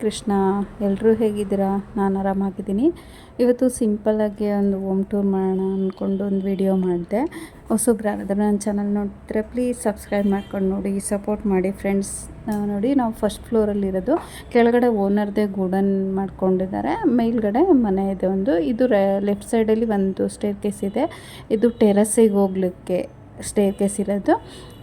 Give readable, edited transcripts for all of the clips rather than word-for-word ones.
ಕೃಷ್ಣ, ಎಲ್ಲರೂ ಹೇಗಿದ್ದೀರಾ? ನಾನು ಆರಾಮಾಗಿದ್ದೀನಿ. ಇವತ್ತು ಸಿಂಪಲ್ಲಾಗಿ ಒಂದು ಹೋಮ್ ಟೂರ್ ಮಾಡೋಣ ಅಂದ್ಕೊಂಡು ಒಂದು ವಿಡಿಯೋ ಮಾಡಿದೆ. ಹೊಸಬ್ರು ಯಾರಾದರೂ ನನ್ನ ಚಾನಲ್ ನೋಡ್ತಿದ್ರೆ ಪ್ಲೀಸ್ ಸಬ್ಸ್ಕ್ರೈಬ್ ಮಾಡ್ಕೊಂಡು ನೋಡಿ, ಸಪೋರ್ಟ್ ಮಾಡಿ ಫ್ರೆಂಡ್ಸ್. ನೋಡಿ, ನಾವು ಫಸ್ಟ್ ಫ್ಲೋರಲ್ಲಿರೋದು. ಕೆಳಗಡೆ ಓನರ್ದೇ ಗೋಡನ್ ಮಾಡ್ಕೊಂಡಿದ್ದಾರೆ, ಮೇಲ್ಗಡೆ ಮನೆ ಇದೆ ಒಂದು. ಇದು ಲೆಫ್ಟ್ ಸೈಡಲ್ಲಿ ಒಂದು ಸ್ಟೇರ್ ಕೇಸ್ ಇದೆ. ಇದು ಟೆರಸ್ಸಿಗೆ ಹೋಗ್ಲಿಕ್ಕೆ ಸ್ಟೇರ್ ಕೇಸ್ ಇರೋದು.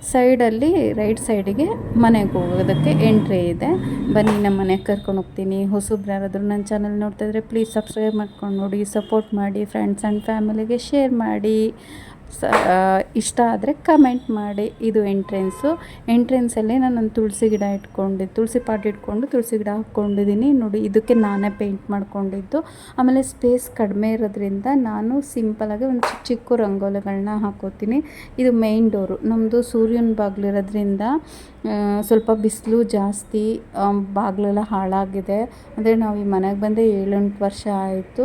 ಸೈಡಲ್ಲಿ ರೈಟ್ ಸೈಡಿಗೆ ಮನೆಗೆ ಹೋಗೋದಕ್ಕೆ ಎಂಟ್ರಿ ಇದೆ. ಬನ್ನಿ, ನಮ್ಮ ಮನೆಗೆ ಕರ್ಕೊಂಡು ಹೋಗ್ತೀನಿ. ಹೊಸಬ್ರು ಯಾರಾದರೂ ನನ್ನ ಚಾನಲ್ ನೋಡ್ತಾಯಿದ್ರೆ ಪ್ಲೀಸ್ ಸಬ್ಸ್ಕ್ರೈಬ್ ಮಾಡ್ಕೊಂಡು ನೋಡಿ, ಸಪೋರ್ಟ್ ಮಾಡಿ. ಫ್ರೆಂಡ್ಸ್ ಆ್ಯಂಡ್ ಫ್ಯಾಮಿಲಿಗೆ ಶೇರ್ ಮಾಡಿ. ಇಷ್ಟ ಆದರೆ ಕಮೆಂಟ್ ಮಾಡಿ. ಇದು ಎಂಟ್ರೆನ್ಸಲ್ಲಿ ನಾನೊಂದು ತುಳಸಿ ಗಿಡ ತುಳಸಿ ಪಾಟ್ ಇಟ್ಕೊಂಡು ತುಳಸಿ ಗಿಡ ಹಾಕ್ಕೊಂಡಿದ್ದೀನಿ. ನೋಡಿ, ಇದಕ್ಕೆ ನಾನೇ ಪೇಂಟ್ ಮಾಡ್ಕೊಂಡಿದ್ದು. ಆಮೇಲೆ ಸ್ಪೇಸ್ ಕಡಿಮೆ ಇರೋದ್ರಿಂದ ನಾನು ಸಿಂಪಲಾಗಿ ಒಂದು ಚಿಕ್ಕ ಚಿಕ್ಕ ರಂಗೋಲಿಗಳನ್ನ ಹಾಕೋತೀನಿ. ಇದು ಮೇಯ್ನ್ ಡೋರು. ನಮ್ಮದು ಸೂರ್ಯನ ಬಾಗಿಲಿರೋದ್ರಿಂದ ಸ್ವಲ್ಪ ಬಿಸಿಲು ಜಾಸ್ತಿ, ಬಾಗಿಲೆಲ್ಲ ಹಾಳಾಗಿದೆ. ಅಂದರೆ ನಾವು ಈ ಮನೆಗೆ ಬಂದು 7-8 ವರ್ಷ ಆಯಿತು.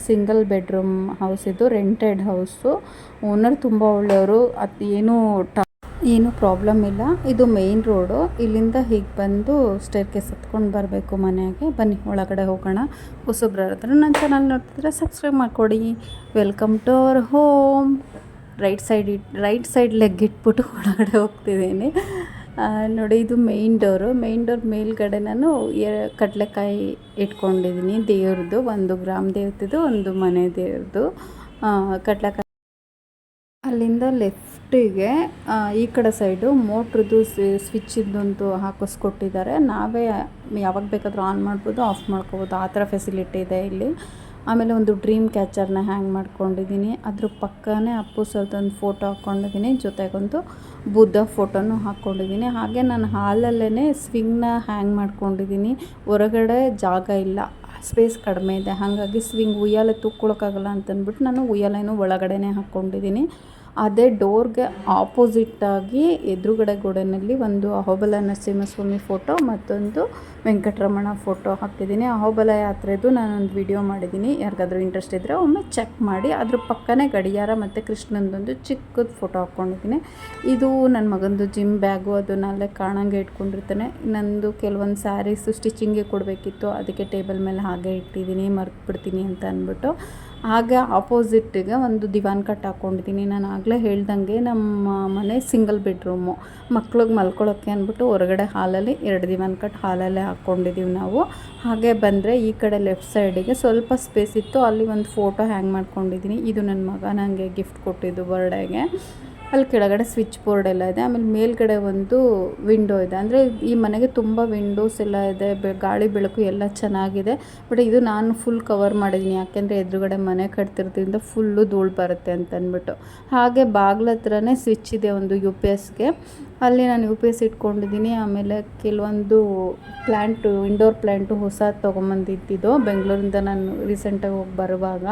ಸಿಂಗಲ್ ಬೆಡ್ರೂಮ್ ಹೌಸ್ ಇದು, ರೆಂಟೆಡ್ ಹೌಸು. ಓನರ್ ತುಂಬ ಒಳ್ಳೆಯವರು, ಅದು ಏನೂ ಪ್ರಾಬ್ಲಮ್ ಇಲ್ಲ. ಇದು ಮೇಯ್ನ್ ರೋಡು. ಇಲ್ಲಿಂದ ಹೀಗೆ ಬಂದು ಸ್ಟೇರ್ ಕೇಸ್ ಹತ್ಕೊಂಡು ಬರಬೇಕು ಮನೆಗೆ. ಬನ್ನಿ, ಒಳಗಡೆ ಹೋಗೋಣ. ಹೊಸಬ್ರು ಯಾರಾದರೂ ನನ್ನ ಚಾನಲ್ ನೋಡ್ತಿದ್ರೆ ಸಬ್ಸ್ಕ್ರೈಬ್ ಮಾಡಿಕೊಡಿ. Welcome to our home. Right side leg ಇಟ್ಬಿಟ್ಟು ಒಳಗಡೆ ಹೋಗ್ತಿದ್ದೀನಿ. ನೋಡಿ, ಇದು ಮೇಯ್ನ್ ಡೋರ್ ಮೇಲ್ಗಡೆ ನಾನು ಕಡಲೆಕಾಯಿ ಇಟ್ಕೊಂಡಿದ್ದೀನಿ. ದೇವ್ರದ್ದು, 1 ಗ್ರಾಮ ದೇವ್ರದ್ದು, ಒಂದು ಮನೆ ದೇವ್ರದ್ದು ಕಡಲೆಕಾಯಿ. ಅಲ್ಲಿಂದ ಲೆಫ್ಟಿಗೆ ಈ ಕಡೆ ಸೈಡು ಮೋಟ್ರದ್ದು ಸ್ವಿಚ್ ಇದ್ದಂತೂ ಹಾಕಿಸ್ಕೊಟ್ಟಿದ್ದಾರೆ. ನಾವೇ ಯಾವಾಗ ಬೇಕಾದರೂ ಆನ್ ಮಾಡ್ಬೋದು, ಆಫ್ ಮಾಡ್ಕೋಬೋದು, ಆ ಥರ ಫೆಸಿಲಿಟಿ ಇದೆ ಇಲ್ಲಿ. ಆಮೇಲೆ ಒಂದು ಡ್ರೀಮ್ ಕ್ಯಾಚರ್ನ ಹ್ಯಾಂಗ್ ಮಾಡ್ಕೊಂಡಿದ್ದೀನಿ. ಅದ್ರ ಪಕ್ಕನೇ ಅಪ್ಪು ಸರ್ದೊಂದು ಫೋಟೋ ಹಾಕ್ಕೊಂಡಿದ್ದೀನಿ, ಜೊತೆಗೊಂದು ಬುದ್ಧ ಫೋಟೋನು ಹಾಕ್ಕೊಂಡಿದ್ದೀನಿ. ಹಾಗೆ ನಾನು ಹಾಲಲ್ಲೇ ಸ್ವಿಂಗ್ನ ಹ್ಯಾಂಗ್ ಮಾಡ್ಕೊಂಡಿದ್ದೀನಿ. ಹೊರಗಡೆ ಜಾಗ ಇಲ್ಲ, ಸ್ಪೇಸ್ ಕಡಿಮೆ ಇದೆ. ಹಾಗಾಗಿ ಸ್ವಿಂಗ್ ಉಯ್ಯಾಲೆ ತೂಕ್ಕೊಳಕ್ಕಾಗಲ್ಲ ಅಂತಂದ್ಬಿಟ್ಟು ನಾನು ಉಯ್ಯಾಲೆನೂ ಒಳಗಡೆನೇ ಹಾಕ್ಕೊಂಡಿದ್ದೀನಿ. ಅದೇ ಡೋರ್ಗೆ ಆಪೋಸಿಟ್ಟಾಗಿ ಎದುರುಗಡೆ ಗೋಡೆಯಲ್ಲಿ ಒಂದು ಅಹೋಬಲ ನರಸಿಂಹಸ್ವಾಮಿ ಫೋಟೋ, ಮತ್ತೊಂದು ವೆಂಕಟರಮಣ ಫೋಟೋ ಹಾಕಿದ್ದೀನಿ. ಅಹೋಬಲ ಯಾತ್ರೆದು ನಾನೊಂದು ವಿಡಿಯೋ ಮಾಡಿದ್ದೀನಿ, ಯಾರಿಗಾದ್ರೂ ಇಂಟ್ರೆಸ್ಟ್ ಇದ್ದರೆ ಒಮ್ಮೆ ಚೆಕ್ ಮಾಡಿ. ಅದ್ರ ಪಕ್ಕನೇ ಗಡಿಯಾರ ಮತ್ತು ಕೃಷ್ಣಂದೊಂದು ಚಿಕ್ಕದು ಫೋಟೋ ಹಾಕ್ಕೊಂಡಿದ್ದೀನಿ. ಇದು ನನ್ನ ಮಗಂದು ಜಿಮ್ ಬ್ಯಾಗು, ಅದನ್ನೆಲ್ಲ ಕಾಣಂಗೆ ಇಟ್ಕೊಂಡಿರ್ತಾನೆ. ನಂದು ಕೆಲವೊಂದು ಸ್ಯಾರೀಸು ಸ್ಟಿಚಿಂಗಿಗೆ ಕೊಡಬೇಕಿತ್ತು, ಅದಕ್ಕೆ ಟೇಬಲ್ ಮೇಲೆ ಹಾಗೆ ಇಟ್ಟಿದ್ದೀನಿ, ಮರ್ತ್ಬಿಡ್ತೀನಿ ಅಂತ ಅಂದ್ಬಿಟ್ಟು. ಹಾಗೆ ಆಪೋಸಿಟ್ಟಿಗೆ ಒಂದು ದಿವಾನ್ ಕಟ್ ಹಾಕ್ಕೊಂಡಿದ್ದೀನಿ. ನಾನು ಆಗಲೇ ಹೇಳ್ದಂಗೆ ನಮ್ಮ ಮನೆ ಸಿಂಗಲ್ ಬೆಡ್ರೂಮು. ಮಕ್ಳಿಗೆ ಮಲ್ಕೊಳ್ಳೋಕ್ಕೆ ಅಂದ್ಬಿಟ್ಟು ಹೊರಗಡೆ ಹಾಲಲ್ಲಿ 2 ದಿವಾನ್ ಕಟ್ ಹಾಲಲ್ಲೇ ಹಾಕ್ಕೊಂಡಿದ್ದೀವಿ ನಾವು. ಹಾಗೆ ಬಂದರೆ ಈ ಕಡೆ ಲೆಫ್ಟ್ ಸೈಡಿಗೆ ಸ್ವಲ್ಪ ಸ್ಪೇಸ್ ಇತ್ತು, ಅಲ್ಲಿ ಒಂದು ಫೋಟೋ ಹ್ಯಾಂಗ್ ಮಾಡ್ಕೊಂಡಿದ್ದೀನಿ. ಇದು ನನ್ನ ಮಗ ನನಗೆ ಗಿಫ್ಟ್ ಕೊಟ್ಟಿದ್ದು ಬರ್ಡೇಗೆ. ಅಲ್ಲಿ ಕೆಳಗಡೆ ಸ್ವಿಚ್ ಬೋರ್ಡ್ ಎಲ್ಲ ಇದೆ. ಆಮೇಲೆ ಮೇಲ್ಗಡೆ ಒಂದು ವಿಂಡೋ ಇದೆ. ಅಂದರೆ ಈ ಮನೆಗೆ ತುಂಬ ವಿಂಡೋಸ್ ಎಲ್ಲ ಇದೆ, ಗಾಳಿ ಬೆಳಕು ಎಲ್ಲ ಚೆನ್ನಾಗಿದೆ. ಬಟ್ ಇದು ನಾನು ಫುಲ್ ಕವರ್ ಮಾಡಿದ್ದೀನಿ, ಯಾಕೆಂದರೆ ಎದುರುಗಡೆ ಮನೆ ಕಟ್ತಿರೋದ್ರಿಂದ ಫುಲ್ಲು ಧೂಳು ಬರುತ್ತೆ ಅಂತ ಅಂದ್ಬಿಟ್ಟು. ಹಾಗೆ ಬಾಗ್ಲ ಹತ್ರನೇ ಸ್ವಿಚ್ ಇದೆ ಒಂದು UPSಗೆ, ಅಲ್ಲಿ ನಾನು UPS ಇಟ್ಕೊಂಡಿದ್ದೀನಿ. ಆಮೇಲೆ ಕೆಲವೊಂದು ಇಂಡೋರ್ ಪ್ಲ್ಯಾಂಟು ಹೊಸ ತೊಗೊಂಬಂದಿದ್ದು ಬೆಂಗಳೂರಿಂದ ನಾನು ರೀಸೆಂಟಾಗಿ ಹೋಗಿ ಬರುವಾಗ.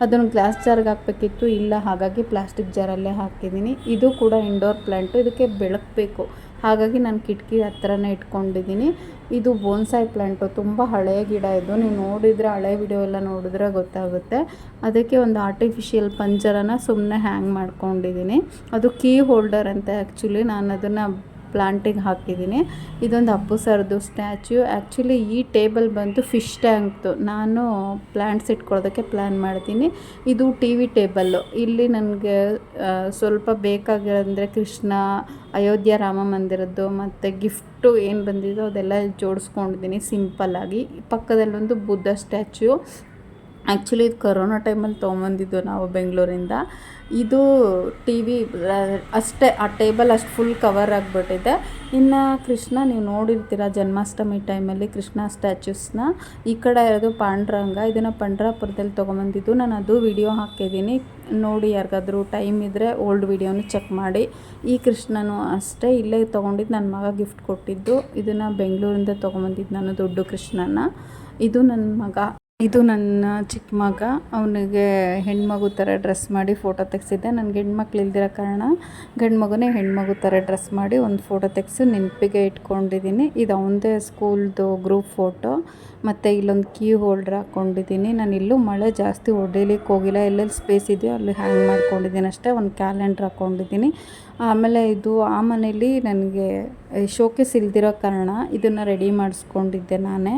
ಅದನ್ನು ಗ್ಲಾಸ್ ಜಾರ್ಗೆ ಹಾಕಬೇಕಿತ್ತು, ಇಲ್ಲ, ಹಾಗಾಗಿ ಪ್ಲಾಸ್ಟಿಕ್ ಜಾರಲ್ಲೇ ಹಾಕಿದ್ದೀನಿ. ಇದು ಕೂಡ ಇಂಡೋರ್ ಪ್ಲ್ಯಾಂಟು, ಇದಕ್ಕೆ ಬೆಳಕು ಬೇಕು, ಹಾಗಾಗಿ ನಾನು ಕಿಟಕಿ ಹತ್ರನೇ ಇಟ್ಕೊಂಡಿದ್ದೀನಿ. ಇದು ಬೋನ್ಸಾಯ್ ಪ್ಲ್ಯಾಂಟು, ತುಂಬ ಹಳೆಯ ಗಿಡ ಇದು. ನೀವು ನೋಡಿದರೆ, ಹಳೆ ವಿಡಿಯೋ ಎಲ್ಲ ನೋಡಿದ್ರೆ ಗೊತ್ತಾಗುತ್ತೆ. ಅದಕ್ಕೆ ಒಂದು ಆರ್ಟಿಫಿಷಿಯಲ್ ಪಂಜರನ ಸುಮ್ಮನೆ ಹ್ಯಾಂಗ್ ಮಾಡ್ಕೊಂಡಿದ್ದೀನಿ. ಅದು ಕೀ ಹೋಲ್ಡರ್ ಅಂತ. ಆ್ಯಕ್ಚುಲಿ ನಾನು ಅದನ್ನು ಪ್ಲಾಂಟಿಗೆ ಹಾಕಿದ್ದೀನಿ. ಇದೊಂದು ಅಪ್ಪು ಸರ್ದು ಸ್ಟ್ಯಾಚ್ಯೂ. ಆ್ಯಕ್ಚುಲಿ ಈ ಟೇಬಲ್ ಬಂದು ಫಿಶ್ ಟ್ಯಾಂಕ್ದು, ನಾನು ಪ್ಲ್ಯಾಂಟ್ಸ್ ಇಟ್ಕೊಳ್ಳೋದಕ್ಕೆ ಪ್ಲ್ಯಾನ್ ಮಾಡ್ತೀನಿ. ಇದು TV ಟೇಬಲ್ಲು. ಇಲ್ಲಿ ನನಗೆ ಸ್ವಲ್ಪ ಬೇಕಾಗಿರೋದಂದರೆ ಕೃಷ್ಣ, ಅಯೋಧ್ಯ ರಾಮ ಮಂದಿರದ್ದು ಮತ್ತು ಗಿಫ್ಟು ಏನು ಬಂದಿದ್ದೋ ಅದೆಲ್ಲ ಜೋಡಿಸ್ಕೊಂಡಿದ್ದೀನಿ ಸಿಂಪಲ್ಲಾಗಿ. ಪಕ್ಕದಲ್ಲೊಂದು ಬುದ್ಧ ಸ್ಟ್ಯಾಚ್ಯೂ. ಆ್ಯಕ್ಚುಲಿ ಇದು ಕೊರೋನಾ ಟೈಮಲ್ಲಿ ತೊಗೊಂಬಂದಿದ್ದು ನಾವು ಬೆಂಗಳೂರಿಂದ. ಇದು TV ಅಷ್ಟೇ, ಆ ಟೇಬಲ್ ಅಷ್ಟು ಫುಲ್ ಕವರ್ ಆಗಿಬಿಟ್ಟಿದೆ. ಇನ್ನು ಕೃಷ್ಣ ನೀವು ನೋಡಿರ್ತೀರ ಜನ್ಮಾಷ್ಟಮಿ ಟೈಮಲ್ಲಿ ಕೃಷ್ಣ ಸ್ಟ್ಯಾಚ್ಯೂಸ್ನ. ಈ ಕಡೆ ಇರೋದು ಪಾಂಡುರಂಗ, ಇದನ್ನು ಪಂಡ್ರಾಪುರದಲ್ಲಿ ತೊಗೊಂಬಂದಿದ್ದು. ನಾನು ಅದು ವಿಡಿಯೋ ಹಾಕಿದ್ದೀನಿ, ನೋಡಿ. ಯಾರಿಗಾದ್ರೂ ಟೈಮ್ ಇದ್ದರೆ ಓಲ್ಡ್ ವಿಡಿಯೋನು ಚೆಕ್ ಮಾಡಿ. ಈ ಕೃಷ್ಣನೂ ಅಷ್ಟೇ ಇಲ್ಲೇ ತೊಗೊಂಡಿದ್ದು, ನನ್ನ ಮಗ ಗಿಫ್ಟ್ ಕೊಟ್ಟಿದ್ದು. ಇದನ್ನು ಬೆಂಗಳೂರಿಂದ ತೊಗೊಂಬಂದಿದ್ದು ನಾನು, ದೊಡ್ಡ ಕೃಷ್ಣನ. ಇದು ನನ್ನ ಮಗ, ಇದು ನನ್ನ ಚಿಕ್ಕ ಮಗ. ಅವನಿಗೆ ಹೆಣ್ಮಗು ಥರ ಡ್ರೆಸ್ ಮಾಡಿ ಫೋಟೋ ತೆಗೆಸಿದ್ದೆ. ನನಗೆ ಹೆಣ್ಮಕ್ಳು ಇಲ್ದಿರೋ ಕಾರಣ ಗಂಡು ಮಗುನೇ ಹೆಣ್ಮಗು ಥರ ಡ್ರೆಸ್ ಮಾಡಿ ಒಂದು ಫೋಟೋ ತೆಗೆಸಿ ನೆನಪಿಗೆ ಇಟ್ಕೊಂಡಿದ್ದೀನಿ. ಇದು ಅವನದೇ ಸ್ಕೂಲ್ದು ಗ್ರೂಪ್ ಫೋಟೋ. ಮತ್ತು ಇಲ್ಲೊಂದು ಕೀ ಹೋಲ್ಡ್ರ್ ಹಾಕ್ಕೊಂಡಿದ್ದೀನಿ. ನಾನು ಇಲ್ಲೂ ಮಳೆ ಜಾಸ್ತಿ ಹೊಡಿಲಿಕ್ಕೆ ಹೋಗಿಲ್ಲ, ಎಲ್ಲೆಲ್ಲಿ ಸ್ಪೇಸ್ ಇದೆಯೋ ಅಲ್ಲಿ ಹ್ಯಾಂಗ್ ಮಾಡ್ಕೊಂಡಿದ್ದೀನಿ ಅಷ್ಟೇ. ಒಂದು ಕ್ಯಾಲೆಂಡ್ರ್ ಹಾಕ್ಕೊಂಡಿದ್ದೀನಿ. ಆಮೇಲೆ ಇದು ಆ ಮನೇಲಿ ನನಗೆ ಶೋಕೇಸ್ ಇಲ್ದಿರೋ ಕಾರಣ ಇದನ್ನು ರೆಡಿ ಮಾಡಿಸ್ಕೊಂಡಿದ್ದೆ ನಾನೇ.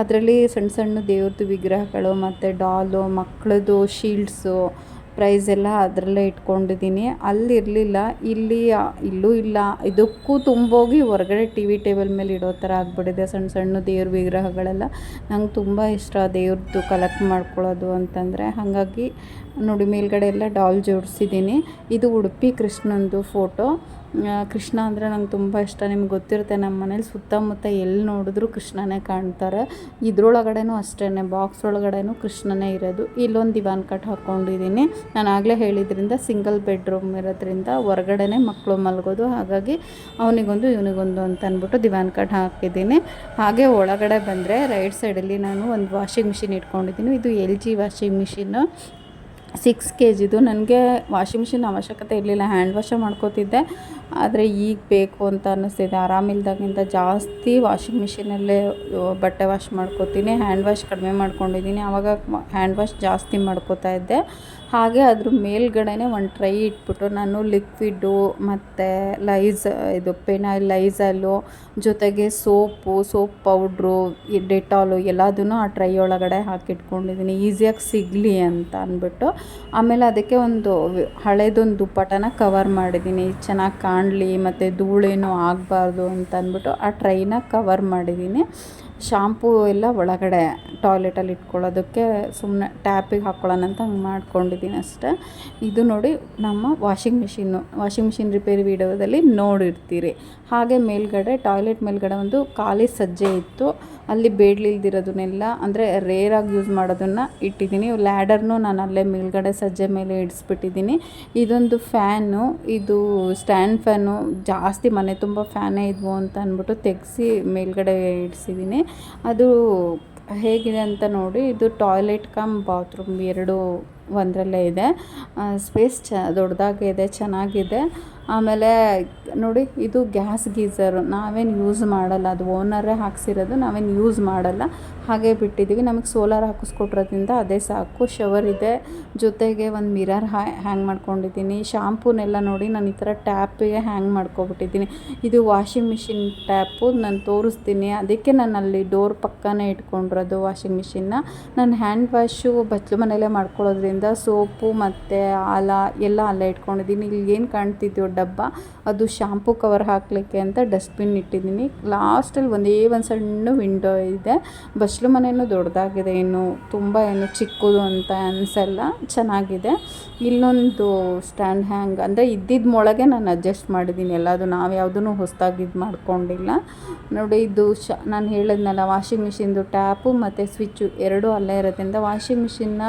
ಅದರಲ್ಲಿ ಸಣ್ಣ ಸಣ್ಣ ದೇವ್ರದ್ದು ವಿಗ್ರಹಗಳು ಮತ್ತು ಡಾಲು, ಮಕ್ಕಳದು ಶೀಲ್ಡ್ಸು, ಪ್ರೈಸ್ ಎಲ್ಲ ಅದರಲ್ಲೇ ಇಟ್ಕೊಂಡಿದ್ದೀನಿ. ಅಲ್ಲಿರಲಿಲ್ಲ, ಇಲ್ಲೂ ಇಲ್ಲ, ಇದಕ್ಕೂ ತುಂಬೋಗಿ ಹೊರಗಡೆ ಟಿ ವಿ ಟೇಬಲ್ ಮೇಲೆ ಇಡೋ ಥರ ಆಗಿಬಿಟ್ಟಿದೆ ಸಣ್ಣ ಸಣ್ಣ ದೇವ್ರ ವಿಗ್ರಹಗಳೆಲ್ಲ. ನಂಗೆ ತುಂಬ ಇಷ್ಟ ದೇವ್ರದ್ದು ಕಲೆಕ್ಟ್ ಮಾಡ್ಕೊಳ್ಳೋದು ಅಂತಂದರೆ. ಹಾಗಾಗಿ ನೋಡಿ ಮೇಲ್ಗಡೆ ಎಲ್ಲ ಡಾಲ್ ಜೋಡಿಸಿದ್ದೀನಿ. ಇದು ಉಡುಪಿ ಕೃಷ್ಣಂದು ಫೋಟೋ. ಕೃಷ್ಣ ಅಂದರೆ ನಂಗೆ ತುಂಬ ಇಷ್ಟ. ನಿಮ್ಗೆ ಗೊತ್ತಿರುತ್ತೆ, ನಮ್ಮ ಮನೇಲಿ ಸುತ್ತಮುತ್ತ ಎಲ್ಲಿ ನೋಡಿದ್ರೂ ಕೃಷ್ಣನೇ ಕಾಣ್ತಾರೆ. ಇದ್ರೊಳಗಡೆನೂ ಅಷ್ಟೇ, ಬಾಕ್ಸ್ ಒಳಗಡೆನೂ ಕೃಷ್ಣನೇ ಇರೋದು. ಇಲ್ಲೊಂದು ದಿವಾನ್ ಕಟ್ ಹಾಕ್ಕೊಂಡಿದ್ದೀನಿ. ನಾನು ಆಗಲೇ ಹೇಳಿದ್ರಿಂದ ಸಿಂಗಲ್ ಬೆಡ್ರೂಮ್ ಇರೋದ್ರಿಂದ ಹೊರಗಡೆನೇ ಮಕ್ಕಳು ಮಲಗೋದು, ಹಾಗಾಗಿ ಅವನಿಗೊಂದು ಇವನಿಗೊಂದು ಅಂತ ಅಂದ್ಬಿಟ್ಟು ದಿವಾನ್ ಕಟ್ ಹಾಕಿದ್ದೀನಿ. ಹಾಗೆ ಒಳಗಡೆ ಬಂದರೆ ರೈಟ್ ಸೈಡಲ್ಲಿ ನಾನು ಒಂದು ವಾಷಿಂಗ್ ಮಿಷಿನ್ ಇಟ್ಕೊಂಡಿದ್ದೀನಿ. ಇದು LG ವಾಷಿಂಗ್ ಮಿಷಿನ್ನು 6 kgದು. ನನಗೆ ವಾಷಿಂಗ್ ಮಿಷಿನ್ ಅವಶ್ಯಕತೆ ಇರಲಿಲ್ಲ, ಹ್ಯಾಂಡ್ ವಾಶೇ ಮಾಡ್ಕೋತಿದ್ದೆ. ಆದರೆ ಈಗ ಬೇಕು ಅಂತ ಅನ್ನಿಸ್ತಿದೆ. ಆರಾಮಿಲ್ದಾಗಿಂತ ಜಾಸ್ತಿ ವಾಷಿಂಗ್ ಮಿಷಿನಲ್ಲೇ ಬಟ್ಟೆ ವಾಶ್ ಮಾಡ್ಕೋತೀನಿ. ಹ್ಯಾಂಡ್ ವಾಶ್ ಕಡಿಮೆ ಮಾಡ್ಕೊಂಡಿದ್ದೀನಿ. ಆವಾಗ ಹ್ಯಾಂಡ್ ವಾಶ್ ಜಾಸ್ತಿ ಮಾಡ್ಕೋತಾ ಇದ್ದೆ. ಹಾಗೆ ಅದ್ರ ಮೇಲ್ಗಡೆನೇ ಒಂದು ಟ್ರೈ ಇಟ್ಬಿಟ್ಟು ನಾನು ಲಿಕ್ವಿಡ್ಡು ಮತ್ತು ಇದು ಪೆನಾಯಿಲ್, ಲೈಝಾಲು ಜೊತೆಗೆ ಸೋಪ್ ಪೌಡ್ರು, ಡೆಟಾಲು ಎಲ್ಲದನ್ನು ಆ ಟ್ರೈ ಒಳಗಡೆ ಹಾಕಿಟ್ಕೊಂಡಿದ್ದೀನಿ, ಈಸಿಯಾಗಿ ಸಿಗಲಿ ಅಂತ ಅಂದ್ಬಿಟ್ಟು. ಆಮೇಲೆ ಅದಕ್ಕೆ ಒಂದು ಹಳೇದೊಂದು ದುಪ್ಪಟನ ಕವರ್ ಮಾಡಿದ್ದೀನಿ, ಚೆನ್ನಾಗಿ ಕಾಣಲಿ ಮತ್ತು ಧೂಳೇನೂ ಆಗಬಾರ್ದು ಅಂತ ಅಂದ್ಬಿಟ್ಟು ಆ ಟ್ರೈನ ಕವರ್ ಮಾಡಿದ್ದೀನಿ. ಶಾಂಪೂ ಎಲ್ಲ ಒಳಗಡೆ ಟಾಯ್ಲೆಟಲ್ಲಿ ಇಟ್ಕೊಳ್ಳೋದಕ್ಕೆ ಸುಮ್ಮನೆ ಟ್ಯಾಪಿಗೆ ಹಾಕ್ಕೊಳ್ಳೋಣ ಅಂತ ಹಂಗೆ ಮಾಡ್ಕೊಂಡಿದ್ದೀನಿ ಅಷ್ಟೇ. ಇದು ನೋಡಿ ನಮ್ಮ ವಾಷಿಂಗ್ ಮಿಷಿನ್ ರಿಪೇರಿ ವಿಡಿಯೋದಲ್ಲಿ ನೋಡಿರ್ತೀರಿ. ಹಾಗೆ ಮೇಲ್ಗಡೆ ಟಾಯ್ಲೆಟ್ ಮೇಲ್ಗಡೆ ಒಂದು ಖಾಲಿ ಸಜ್ಜೆ ಇತ್ತು, ಅಲ್ಲಿ ಬೇಡಲಿಲ್ದಿರೋದನ್ನೆಲ್ಲ ಅಂದರೆ ರೇರಾಗಿ ಯೂಸ್ ಮಾಡೋದನ್ನು ಇಟ್ಟಿದ್ದೀನಿ. ಲ್ಯಾಡರ್ನು ನಾನು ಅಲ್ಲೇ ಮೇಲ್ಗಡೆ ಸಜ್ಜೆ ಮೇಲೆ ಇಡಿಸ್ಬಿಟ್ಟಿದ್ದೀನಿ. ಇದೊಂದು ಫ್ಯಾನು, ಇದು ಸ್ಟ್ಯಾಂಡ್ ಫ್ಯಾನು, ಜಾಸ್ತಿ ಮನೆ ತುಂಬ ಫ್ಯಾನೇ ಇದ್ವು ಅಂತ ಅಂದ್ಬಿಟ್ಟು ತೆಗೆಸಿ ಮೇಲ್ಗಡೆ ಇಡಿಸಿದ್ದೀನಿ. ಅದು ಹೇಗಿದೆ ಅಂತ ನೋಡಿ. ಇದು ಟಾಯ್ಲೆಟ್ ಕಮ್ ಬಾತ್ರೂಮ್ ಎರಡೂ ಒಂದರಲ್ಲೇ ಇದೆ. ಸ್ಪೇಸ್ ದೊಡ್ಡದಾಗೆ ಇದೆ, ಚೆನ್ನಾಗಿದೆ. ಆಮೇಲೆ ನೋಡಿ, ಇದು ಗ್ಯಾಸ್ ಗೀಝರು ನಾವೇನು ಯೂಸ್ ಮಾಡಲ್ಲ, ಅದು ಓನರೇ ಹಾಕ್ಸಿರೋದು, ನಾವೇನು ಯೂಸ್ ಮಾಡಲ್ಲ, ಹಾಗೆ ಬಿಟ್ಟಿದ್ದೀವಿ. ನಮಗೆ ಸೋಲಾರ್ ಹಾಕಿಸ್ಕೊಟ್ರೋದ್ರಿಂದ ಅದೇ ಸಾಕು. ಶವರ್ ಇದೆ, ಜೊತೆಗೆ ಒಂದು ಮಿರರ್ ಹ್ಯಾಂಗ್ ಮಾಡ್ಕೊಂಡಿದ್ದೀನಿ. ಶಾಂಪೂನೆಲ್ಲ ನೋಡಿ ನಾನು ಈ ಥರ ಟ್ಯಾಪಿಗೆ ಹ್ಯಾಂಗ್ ಮಾಡ್ಕೊಬಿಟ್ಟಿದ್ದೀನಿ. ಇದು ವಾಷಿಂಗ್ ಮಿಷಿನ್ ಟ್ಯಾಪು, ನಾನು ತೋರಿಸ್ತೀನಿ. ಅದಕ್ಕೆ ನಾನು ಅಲ್ಲಿ ಡೋರ್ ಪಕ್ಕನೇ ಇಟ್ಕೊಂಡಿರೋದು ವಾಷಿಂಗ್ ಮಿಷಿನ್ನ. ನಾನು ಹ್ಯಾಂಡ್ ವಾಶು ಬಚ್ಚಲು ಮನೆಯಲ್ಲೇ ಮಾಡ್ಕೊಳ್ಳೋದ್ರಿಂದ ಸೋಪು ಮತ್ತು ಆಲ ಎಲ್ಲ ಅಲ್ಲೇ ಇಟ್ಕೊಂಡಿದ್ದೀನಿ. ಇಲ್ಲಿ ಏನು ಕಾಣ್ತಿದ್ಯೋ ಡಬ್ಬ, ಅದು ಶಾಂಪೂ ಕವರ್ ಹಾಕಲಿಕ್ಕೆ ಅಂತ ಡಸ್ಟ್ಬಿನ್ ಇಟ್ಟಿದ್ದೀನಿ. ಲಾಸ್ಟಲ್ಲಿ ಒಂದು ಸಣ್ಣ ವಿಂಡೋ ಇದೆ. ಬಚ್ಚಲು ಮನೆಯೂ ದೊಡ್ಡದಾಗಿದೆ, ತುಂಬ ಚಿಕ್ಕದು ಅಂತ ಅನಿಸಲ್ಲ, ಚೆನ್ನಾಗಿದೆ. ಇಲ್ಲೊಂದು ಸ್ಟ್ಯಾಂಡ್ ಹ್ಯಾಂಗ್ ಅಂದರೆ ಇದ್ದಿದ್ದ ನಾನು ಅಡ್ಜಸ್ಟ್ ಮಾಡಿದ್ದೀನಿ. ಎಲ್ಲದು ನಾವು ಯಾವುದೂ ಹೊಸದಾಗಿ ಇದು ಮಾಡ್ಕೊಂಡಿಲ್ಲ. ನೋಡಿ, ಇದು ನಾನು ಹೇಳಿದ್ನಲ್ಲ ವಾಷಿಂಗ್ ಮಿಷಿನ್ದು ಟ್ಯಾಪು ಮತ್ತು ಸ್ವಿಚ್ಚು ಎರಡೂ ಅಲ್ಲೇ ಇರೋದ್ರಿಂದ ವಾಷಿಂಗ್ ಮಿಷಿನ್ನ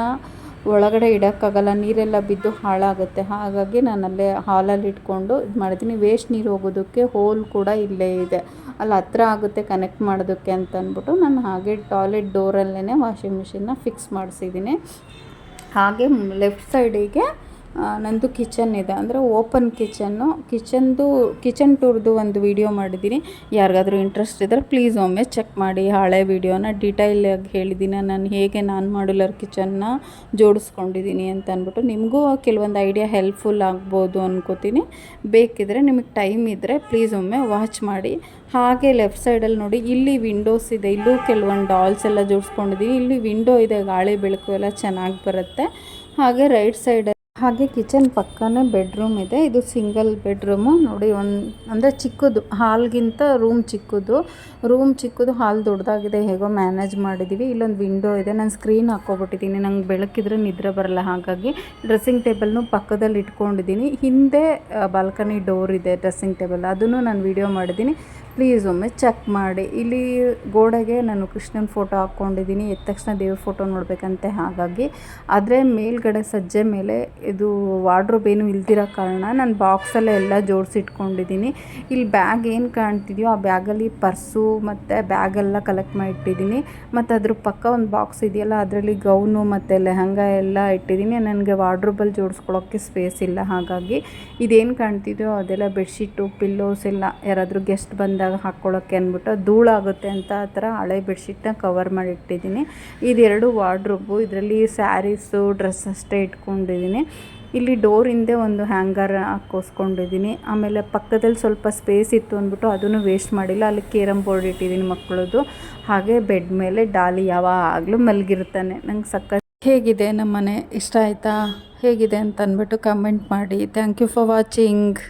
ಒಳಗಡೆ ಇಡೋಕ್ಕಾಗಲ್ಲ, ನೀರೆಲ್ಲ ಬಿದ್ದು ಹಾಳಾಗುತ್ತೆ. ಹಾಗಾಗಿ ನಾನು ಅಲ್ಲೇ ಹಾಲಲ್ಲಿ ಇಟ್ಕೊಂಡು ಇದು ಮಾಡಿದ್ದೀನಿ. ವೇಸ್ಟ್ ನೀರು ಹೋಗೋದಕ್ಕೆ ಹೋಲ್ ಕೂಡ ಇಲ್ಲೇ ಇದೆ, ಅಲ್ಲಿ ಹತ್ರ ಆಗುತ್ತೆ ಕನೆಕ್ಟ್ ಮಾಡೋದಕ್ಕೆ ಅಂತ ಅಂದ್ಬಿಟ್ಟು ನಾನು ಹಾಗೆ ಟಾಯ್ಲೆಟ್ ಡೋರಲ್ಲೇ ವಾಷಿಂಗ್ ಮಿಷಿನ್ನ ಫಿಕ್ಸ್ ಮಾಡಿಸಿದ್ದೀನಿ. ಹಾಗೆ ಲೆಫ್ಟ್ ಸೈಡಿಗೆ ನಂದು ಕಿಚನ್ ಇದೆ, ಅಂದರೆ ಓಪನ್ ಕಿಚನ್ ಟೂರ್ದು ಒಂದು ವಿಡಿಯೋ ಮಾಡಿದ್ದೀನಿ. ಯಾರಿಗಾದರೂ ಇಂಟ್ರೆಸ್ಟ್ ಇದ್ದರೆ ಪ್ಲೀಸ್ ಒಮ್ಮೆ ಚೆಕ್ ಮಾಡಿ. ಹಳೆ ವಿಡಿಯೋನ ಡೀಟೈಲಾಗಿ ಹೇಳಿದ್ದೀನಿ, ನಾನು ಮಾಡ್ಯುಲರ್ ಕಿಚನ್ನ ಜೋಡಿಸ್ಕೊಂಡಿದ್ದೀನಿ ಅಂತ ಅಂದ್ಬಿಟ್ಟು. ನಿಮಗೂ ಕೆಲವೊಂದು ಐಡಿಯಾ ಹೆಲ್ಪ್ಫುಲ್ ಆಗ್ಬೋದು ಅನ್ಕೋತೀನಿ. ಬೇಕಿದ್ದರೆ ನಿಮಗೆ ಟೈಮ್ ಇದ್ದರೆ ಪ್ಲೀಸ್ ಒಮ್ಮೆ ವಾಚ್ ಮಾಡಿ. ಹಾಗೆ ಲೆಫ್ಟ್ ಸೈಡಲ್ಲಿ ನೋಡಿ, ಇಲ್ಲಿ ವಿಂಡೋಸ್ ಇದೆ, ಇಲ್ಲೂ ಕೆಲವೊಂದು ಡಾಲ್ಸ್ ಎಲ್ಲ ಜೋಡಿಸ್ಕೊಂಡಿದ್ದೀನಿ. ಇಲ್ಲಿ ವಿಂಡೋ ಇದೆ, ಗಾಳಿ ಬೆಳಕು ಎಲ್ಲ ಚೆನ್ನಾಗಿ ಬರುತ್ತೆ. ಹಾಗೆ ರೈಟ್ ಸೈಡಲ್ಲಿ ಹಾಗೆ ಕಿಚನ್ ಪಕ್ಕನೇ ಬೆಡ್ರೂಮ್ ಇದೆ. ಇದು ಸಿಂಗಲ್ ಬೆಡ್ರೂಮು ನೋಡಿ. ಅಂದರೆ ಚಿಕ್ಕದು, ಹಾಲ್ಗಿಂತ ರೂಮ್ ಚಿಕ್ಕದು, ಹಾಲ್ ದೊಡ್ಡದಾಗಿದೆ. ಹೇಗೋ ಮ್ಯಾನೇಜ್ ಮಾಡಿದ್ದೀವಿ. ಇಲ್ಲೊಂದು ವಿಂಡೋ ಇದೆ, ನಾನು ಸ್ಕ್ರೀನ್ ಹಾಕ್ಕೊಬಿಟ್ಟಿದ್ದೀನಿ, ನಂಗೆ ಬೆಳಕಿದ್ರೆ ನಿದ್ರೆ ಬರಲ್ಲ, ಹಾಗಾಗಿ ಡ್ರೆಸ್ಸಿಂಗ್ ಟೇಬಲ್ನು ಪಕ್ಕದಲ್ಲಿ ಇಟ್ಕೊಂಡಿದ್ದೀನಿ. ಹಿಂದೆ ಬಾಲ್ಕನಿ ಡೋರ್ ಇದೆ, ಡ್ರೆಸ್ಸಿಂಗ್ ಟೇಬಲ್, ಅದನ್ನು ನಾನು ವಿಡಿಯೋ ಮಾಡಿದ್ದೀನಿ, ಪ್ಲೀಸ್ ಒಮ್ಮೆ ಚೆಕ್ ಮಾಡಿ. ಇಲ್ಲಿ ಗೋಡೆಗೆ ನಾನು ಕೃಷ್ಣನ ಫೋಟೋ ಹಾಕ್ಕೊಂಡಿದ್ದೀನಿ, ಎದ್ದ ತಕ್ಷಣ ದೇವ್ರ ಫೋಟೋ ನೋಡಬೇಕಂತೆ, ಹಾಗಾಗಿ. ಆದರೆ ಮೇಲ್ಗಡೆ ಸಜ್ಜೆ ಮೇಲೆ ಇದು ವಾರ್ಡ್ರೋಬ್ ಏನು ಇಲ್ದಿರೋ ಕಾರಣ ನಾನು ಬಾಕ್ಸಲ್ಲೇ ಎಲ್ಲ ಜೋಡಿಸಿಟ್ಕೊಂಡಿದ್ದೀನಿ. ಇಲ್ಲಿ ಬ್ಯಾಗ್ ಏನು ಕಾಣ್ತಿದೆಯೋ ಆ ಬ್ಯಾಗಲ್ಲಿ ಪರ್ಸು ಮತ್ತು ಬ್ಯಾಗೆಲ್ಲ ಕಲೆಕ್ಟ್ ಮಾಡಿ ಇಟ್ಟಿದ್ದೀನಿ. ಮತ್ತು ಅದ್ರ ಪಕ್ಕ ಒಂದು ಬಾಕ್ಸ್ ಇದೆಯಲ್ಲ, ಅದರಲ್ಲಿ ಗೌನು ಮತ್ತು ಲೆಹಂಗಾ ಎಲ್ಲ ಇಟ್ಟಿದ್ದೀನಿ. ನನಗೆ ವಾರ್ಡ್ರೋಬಲ್ಲಿ ಜೋಡಿಸ್ಕೊಳ್ಳೋಕ್ಕೆ ಸ್ಪೇಸ್ ಇಲ್ಲ, ಹಾಗಾಗಿ ಇದೇನು ಕಾಣ್ತಿದೆಯೋ ಅದೆಲ್ಲ ಬೆಡ್ಶೀಟು, ಪಿಲ್ಲೋಸ್ ಎಲ್ಲ ಯಾರಾದರೂ ಗೆಸ್ಟ್ ಬಂದಾಗ ಹಾಕ್ಕೊಳ್ಳೋಕ್ಕೆ ಅಂದ್ಬಿಟ್ಟು ಧೂಳಾಗುತ್ತೆ ಅಂತ ಆ ಥರ ಹಳೆ ಬೆಡ್ಶೀಟ್ನ ಕವರ್ ಮಾಡಿ ಇಟ್ಟಿದ್ದೀನಿ. ಇದೆರಡು ವಾರ್ಡ್ರೋಬು, ಇದರಲ್ಲಿ ಸ್ಯಾರೀಸು ಡ್ರೆಸ್ ಅಷ್ಟೇ ಇಟ್ಕೊಂಡಿದ್ದೀನಿ. ಇಲ್ಲಿ ಡೋರ್ ಹಿಂದೆ ಒಂದು ಹ್ಯಾಂಗರ್ ಹಾಕೋಸ್ಕೊಂಡಿದ್ದೀನಿ. ಆಮೇಲೆ ಪಕ್ಕದಲ್ಲಿ ಸ್ವಲ್ಪ ಸ್ಪೇಸ್ ಇತ್ತು ಅಂದ್ಬಿಟ್ಟು ಅದನ್ನು ವೇಸ್ಟ್ ಮಾಡಿಲ್ಲ, ಅಲ್ಲಿ ಕೇರಮ್ ಬೋರ್ಡ್ ಇಟ್ಟಿದ್ದೀನಿ ಮಕ್ಕಳದು. ಹಾಗೆ ಬೆಡ್ ಮೇಲೆ ಡಾಲಿ ಯಾವಾಗಲೂ ಮಲಗಿರ್ತಾನೆ. ನಂಗೆ ಸಕ್ಕ ಹೇಗಿದೆ ನಮ್ಮ ಮನೆ, ಇಷ್ಟ ಆಯಿತಾ, ಹೇಗಿದೆ ಅಂತ ಅಂದ್ಬಿಟ್ಟು ಕಮೆಂಟ್ ಮಾಡಿ. Thank you for watching.